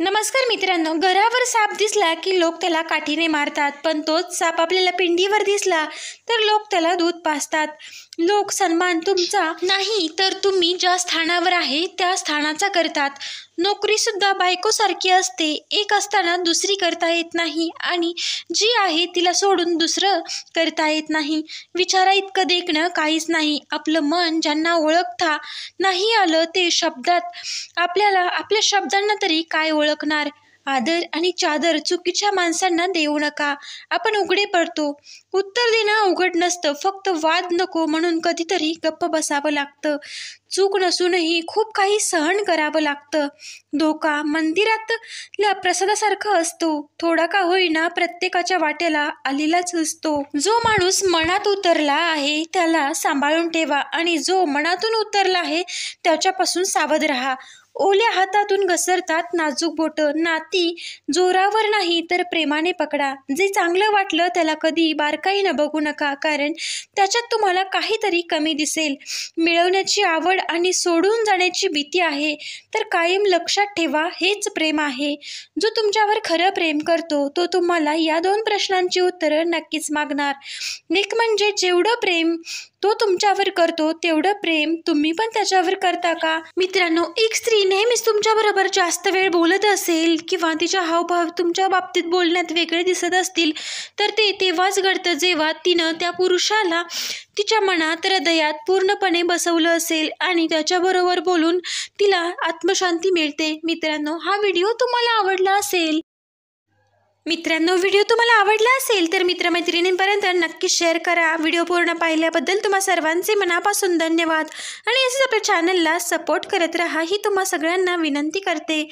नमस्कार मित्रांनो, घरावर साप दिसला की लोक त्याला काठीने मारतात, पण तोच साप आपल्याला पिंडीवर दिसला तर लोक त्याला दूध पाजतात. लोक सन्मान तुमचा नाही तर तुम्ही ज्या स्थानावर आहे त्या स्थानाचा करतात. नोकरी सुद्धा बायकोसारखी असते, एक असताना दुसरी करता येत नाही आणि जी आहे तिला सोडून दुसरं करता येत नाही. विचारा इतकं देखणं काहीच नाही. आपलं मन ज्यांना ओळखता नाही आलं ते शब्दात आपल्याला आपल्या शब्दांना तरी काय ओळखणार. आदर आणि चादर चुकीच्या माणसांना देऊ नका. आपण उघडे पडतो. उत्तर देणं अवघड नसतं, फक्त वाद नको म्हणून कधीतरी गप्प बसावं लागतं. चूक नसूनही खूप काही सहन करावं लागतं. धोका मंदिरातल्या प्रसादासारखा असतो, थोडा का होईना प्रत्येकाच्या वाट्याला आलेलाच असतो. जो माणूस मनात उतरला आहे त्याला सांभाळून ठेवा आणि जो मनातून उतरला आहे त्याच्यापासून सावध राहा. ओल्या हातातून घसरतात नाजूक बोटं. नाती जोरावर नाही तर प्रेमाने पकडा. जे चांगलं वाटलं त्याला कधी बारकाईनं बघू नका, कारण त्याच्यात तुम्हाला काहीतरी कमी दिसेल. मिळवण्याची आवड आणि सोडून जाण्याची भीती आहे तर कायम लक्षात ठेवा, हेच प्रेम आहे. जो तुमच्यावर खरं प्रेम करतो तो तुम्हाला या 2 प्रश्नांची उत्तरं नक्कीच मागणार. एक म्हणजे जेवढं प्रेम तो तुमच्यावर करतो तेवढं प्रेम तुम्ही पण त्याच्यावर करता का? मित्रांनो, एक स्त्री नेहमीच तुमच्याबरोबर जास्त वेळ बोलत असेल किंवा तिच्या हावभाव तुमच्या बाबतीत बोलण्यात वेगळे दिसत असतील तर ते तेव्हाच घडतं जेव्हा तिनं त्या पुरुषाला तिच्या मनात हृदयात पूर्णपणे बसवलं असेल आणि त्याच्याबरोबर बोलून तिला आत्मशांती मिळते. मित्रांनो, हा व्हिडिओ तुम्हाला आवडला असेल तर मित्रमैत्रिणींपर्यंत नक्की शेअर करा. व्हिडिओ पूर्ण पाहिल्याबद्दल तुम्हा सर्वांचे मनापासून धन्यवाद आणि असेच आपल्या चॅनलला सपोर्ट करत राहा ही तुम्हा सगळ्यांना विनंती करते.